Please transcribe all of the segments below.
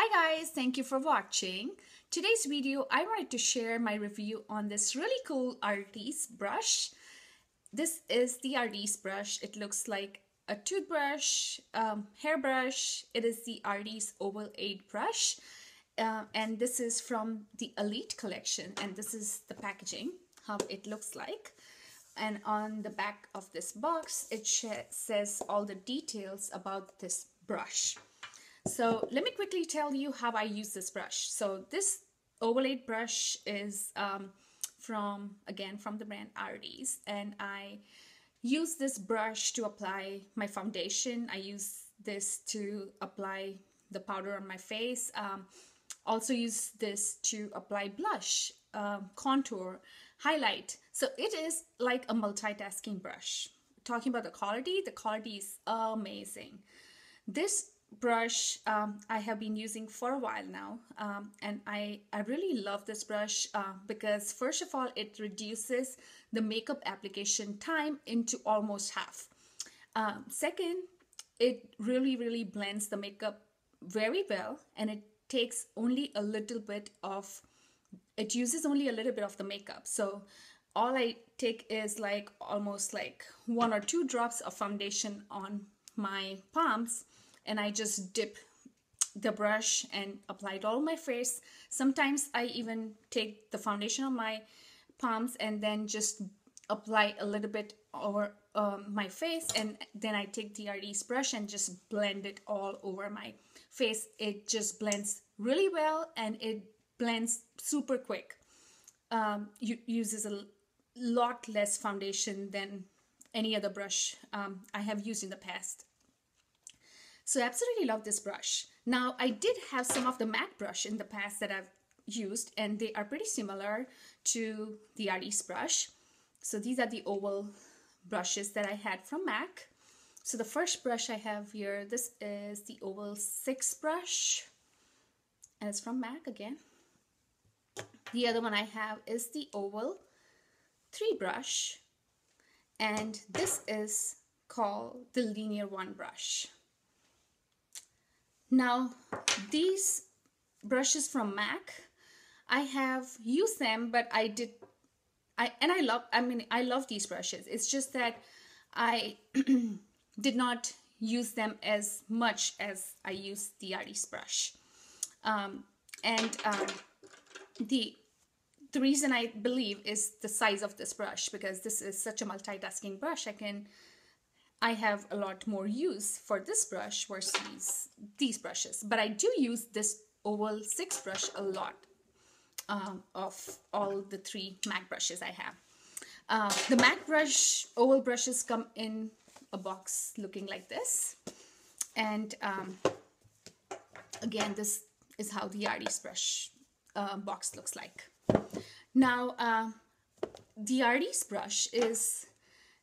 Hi guys, thank you for watching. Today's video, I wanted to share my review on this really cool Artis brush. This is the Artis brush. It looks like a toothbrush, hairbrush. It is the Artis Oval 8 brush. And this is from the Elite collection. And this is the packaging, how it looks like. And on the back of this box, it says all the details about this brush. So let me quickly tell you how I use this brush. So this Oval 8 brush is from the brand Artis, and I use this brush to apply my foundation. I use this to apply the powder on my face. Also use this to apply blush, contour, highlight. So it is like a multitasking brush. Talking about the quality is amazing. This brush I have been using for a while now, and I really love this brush because first of all, it reduces the makeup application time into almost half. Second, it really blends the makeup very well, and it takes only a little bit of, it uses only a little bit of the makeup. So all I take is like almost like 1 or 2 drops of foundation on my palms, and I just dip the brush and apply it all on my face. Sometimes I even take the foundation on my palms and then just apply a little bit over my face, and then I take the Artis brush and just blend it all over my face. It just blends really well, and it blends super quick. Uses a lot less foundation than any other brush I have used in the past. So I absolutely love this brush. Now, I did have some of the MAC brush in the past that I've used, and they are pretty similar to the Artis brush. So these are the oval brushes that I had from MAC. So the first brush I have here, this is the Oval 6 brush, and it's from MAC again. The other one I have is the Oval 3 brush, and this is called the Linear 1 brush. Now, these brushes from MAC, I have used them, but I love these brushes. It's just that I did not use them as much as I used the Artis brush. The reason I believe is the size of this brush, because this is such a multitasking brush. I have a lot more use for this brush versus these brushes. But I do use this Oval 6 brush a lot of all the 3 MAC brushes I have. The MAC brush, oval brushes come in a box looking like this. And again, this is how the Artis brush box looks like. Now, the Artis brush is,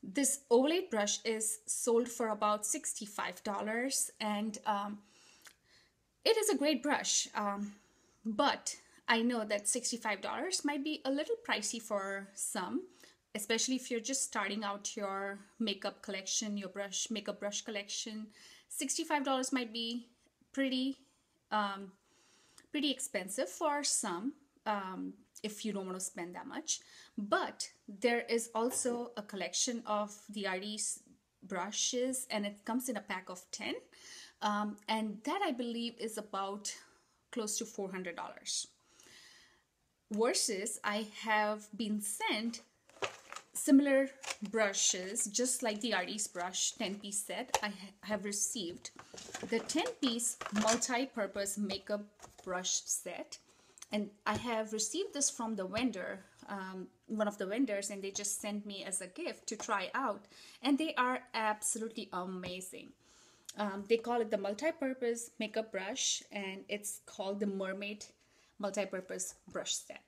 this Oval 8 brush is sold for about $65, and it is a great brush, but I know that $65 might be a little pricey for some, especially if you're just starting out your makeup collection, your makeup brush collection. $65 might be pretty expensive for some, if you don't want to spend that much. But there is also a collection of the Artis brushes, and it comes in a pack of 10, and that I believe is about close to $400. Versus I have been sent similar brushes, just like the Artis brush 10-piece set. I have received the 10-piece multi-purpose makeup brush set, and I have received this from the vendor, one of the vendors, and they just sent me as a gift to try out, and they are absolutely amazing. They call it the multi-purpose makeup brush, and it's called the Mermaid multi-purpose brush set.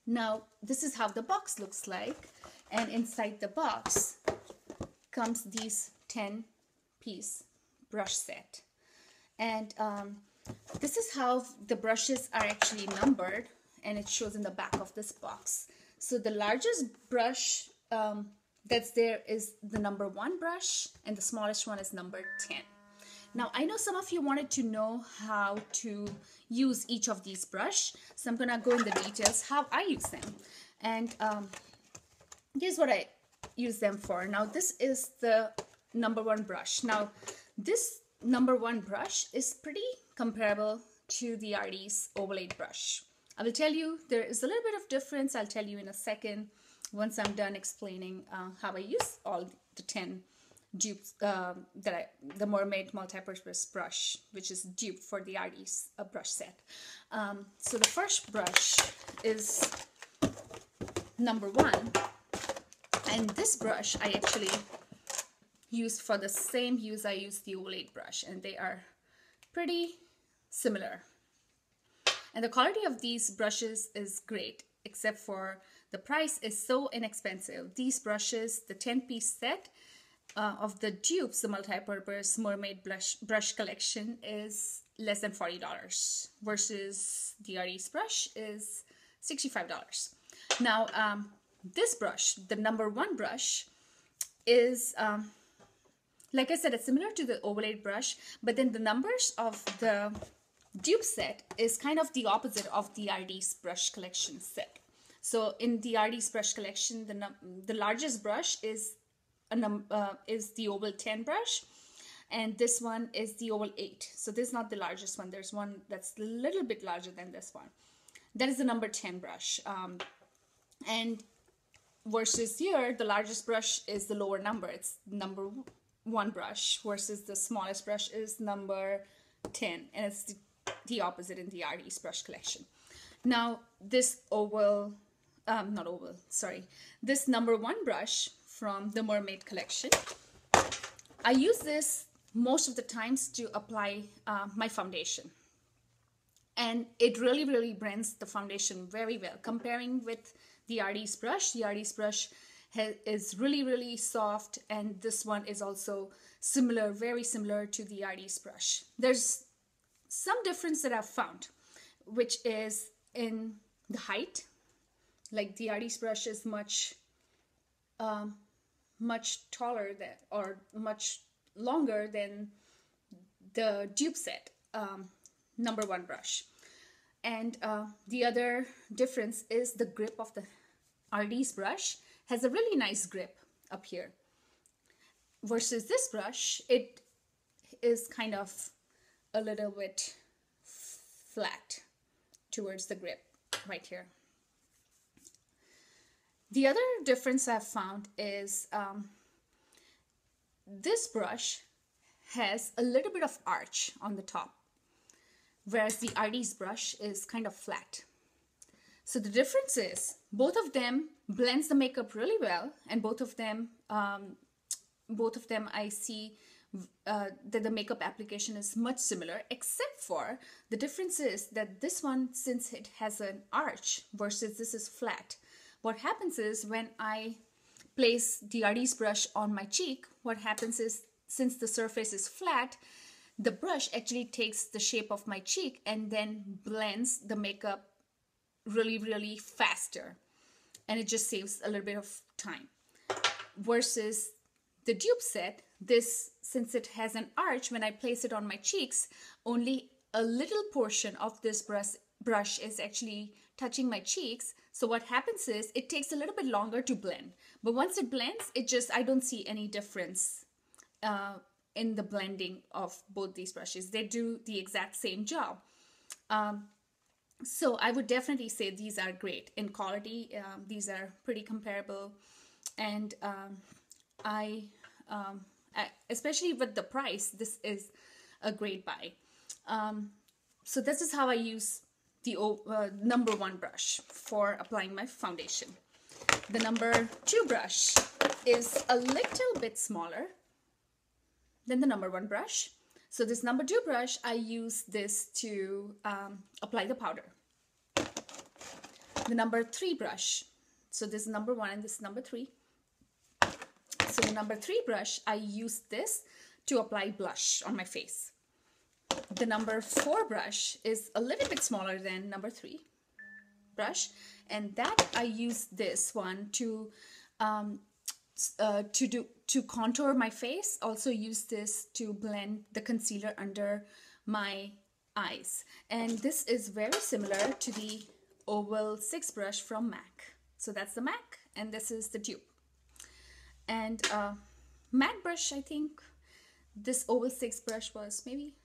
Now, this is how the box looks like, and inside the box comes these 10-piece brush set. And this is how the brushes are actually numbered, and it shows in the back of this box. So the largest brush that's there is the number 1 brush, and the smallest one is number 10. Now, I know some of you wanted to know how to use each of these brush, so I'm gonna go in the details how I use them. And here's what I use them for. Now, this is the number one brush. Now, this number one brush is pretty comparable to the Artis Ovalate brush. I will tell you there is a little bit of difference. I'll tell you in a second once I'm done explaining how I use all the 10 dupes the Mermaid multi-purpose brush, which is dupe for the Artis brush set. So the first brush is number one, and this brush I actually use for the same use I use the Ovalate brush, and they are pretty similar. And the quality of these brushes is great, except for the price is so inexpensive. These brushes, the 10-piece set of the Dupes, the multi-purpose Mermaid brush collection, is less than $40 versus the Artis brush is $65. Now, this brush, the number one brush, is like I said, it's similar to the Ovalate brush, but then the numbers of the dupe set is kind of the opposite of the Artis brush collection set. So in the Artis brush collection, the largest brush is the Oval 10 brush, and this one is the Oval 8. So this is not the largest one. There's one that's a little bit larger than this one. That is the number 10 brush. And versus here, the largest brush is the lower number. It's number one brush versus the smallest brush is number 10, and it's the opposite in the Artis brush collection. Now this this number one brush from the Mermaid collection, I use this most of the times to apply my foundation, and it really blends the foundation very well. Comparing with the Artis brush is really soft, and this one is also similar, very similar to the Artis brush. There's some difference that I've found, which is in the height. Like the Artis brush is much taller than, or much longer than the dupe set number one brush. And the other difference is the grip of the Artis brush has a really nice grip up here, versus this brush, it is kind of a little bit flat towards the grip right here. The other difference I've found is this brush has a little bit of arch on the top, whereas the Artis brush is kind of flat. So the difference is both of them blends the makeup really well, and both of them I see that the makeup application is much similar, except for the difference is that this one, since it has an arch versus this is flat, what happens is when I place the Artis brush on my cheek, what happens is, since the surface is flat, the brush actually takes the shape of my cheek and then blends the makeup really faster, and it just saves a little bit of time. Versus the dupe set, this, since it has an arch, when I place it on my cheeks, only a little portion of this brush is actually touching my cheeks. So what happens is it takes a little bit longer to blend, but once it blends, I don't see any difference in the blending of both these brushes. They do the exact same job. So I would definitely say these are great in quality. These are pretty comparable, and especially with the price, this is a great buy. So this is how I use the number one brush for applying my foundation. The number two brush is a little bit smaller than the number one brush. So this number two brush, I use this to apply the powder. The number three brush, so this is number one and this is number three. So the number three brush, I use this to apply blush on my face. The number four brush is a little bit smaller than number three brush, and that I use this one to to contour my face. Also use this to blend the concealer under my eyes. And this is very similar to the Oval 6 brush from MAC. So that's the MAC, and this is the Dupe. And MAC brush, I think this Oval 6 brush was maybe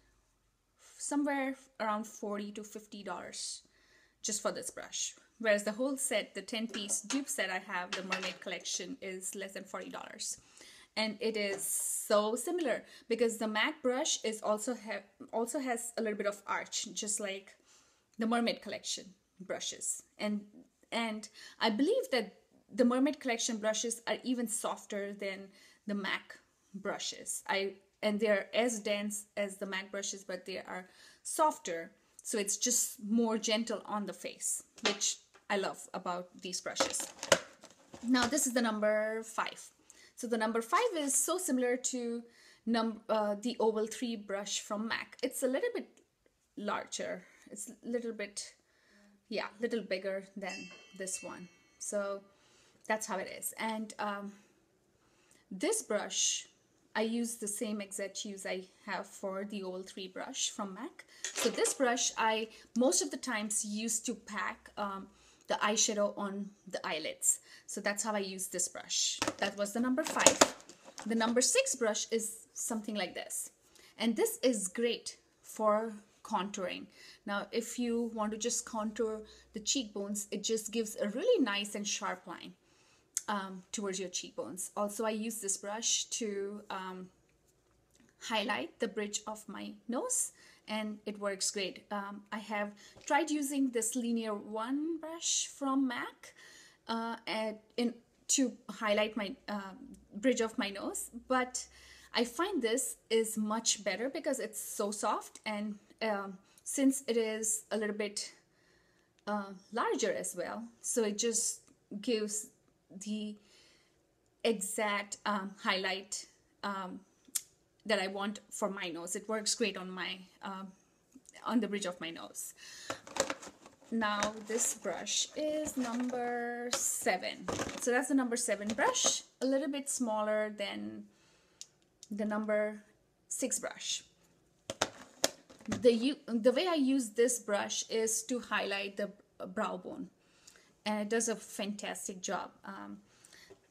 somewhere around $40 to $50 just for this brush. Whereas the whole set, the 10-piece dupe set I have, the Mermaid collection, is less than $40. And it is so similar because the MAC brush is also has a little bit of arch, just like the Mermaid collection brushes. And I believe that the Mermaid collection brushes are even softer than the MAC brushes. And they're as dense as the MAC brushes, but they are softer. So it's just more gentle on the face, which I love about these brushes. Now this is the number 5. So the number 5 is so similar to the Oval 3 brush from MAC. It's a little bit larger. It's a little bit, yeah, little bigger than this one. So that's how it is. And this brush, I use the same exact use I have for the Oval 3 brush from MAC. So this brush I most of the times use to pack the eyeshadow on the eyelids. So that's how I use this brush. That was the number 5. The number 6 brush is something like this. And this is great for contouring. Now, if you want to just contour the cheekbones, it just gives a really nice and sharp line towards your cheekbones. Also, I use this brush to highlight the bridge of my nose, and it works great. I have tried using this Linear 1 brush from MAC to highlight my bridge of my nose, but I find this is much better because it's so soft, and since it is a little bit larger as well, so it just gives the exact highlight that I want for my nose. It works great on my on the bridge of my nose. Now this brush is number 7. So that's the number 7 brush, a little bit smaller than the number 6 brush. The way I use this brush is to highlight the brow bone, and it does a fantastic job.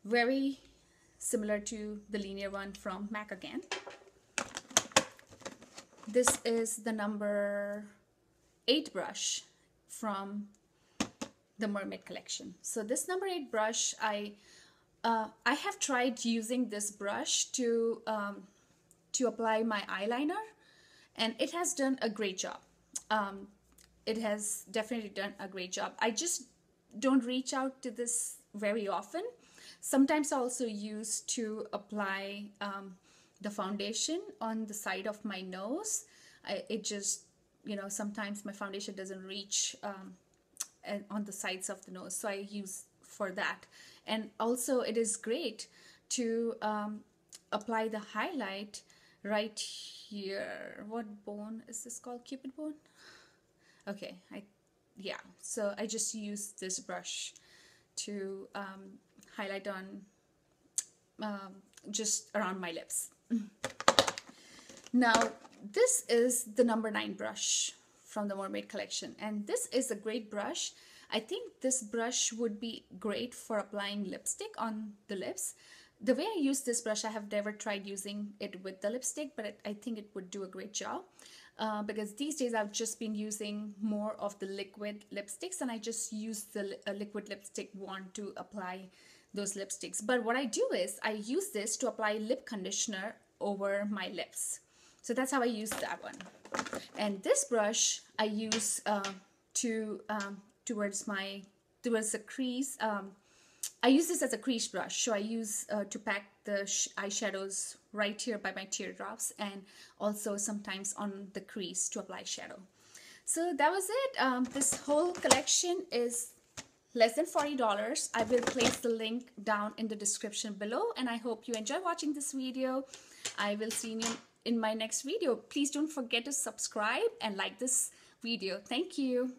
Very similar to the Linear 1 from MAC again. This is the number 8 brush from the Mermaid collection. So this number 8 brush, I have tried using this brush to apply my eyeliner, and it has done a great job. It has definitely done a great job. I just don't reach out to this very often. Sometimes I also use to apply the foundation on the side of my nose. It just, you know, sometimes my foundation doesn't reach on the sides of the nose, so I use for that. And also it is great to apply the highlight right here. What bone is this called? Cupid bone? Okay, yeah, so I just use this brush to highlight on just around my lips. Now this is the number 9 brush from the Mermaid collection, and this is a great brush. I think this brush would be great for applying lipstick on the lips. The way I use this brush, I have never tried using it with the lipstick, but I think it would do a great job. Because these days I've just been using more of the liquid lipsticks, and I just use the liquid lipstick wand to apply those lipsticks. But what I do is I use this to apply lip conditioner over my lips. So that's how I use that one. And this brush I use towards the crease. I use this as a crease brush, so I use to pack the eyeshadows right here by my teardrops, and also sometimes on the crease to apply shadow. So that was it. This whole collection is less than $40. I will place the link down in the description below, and I hope you enjoy watching this video. I will see you in my next video. Please don't forget to subscribe and like this video. Thank you.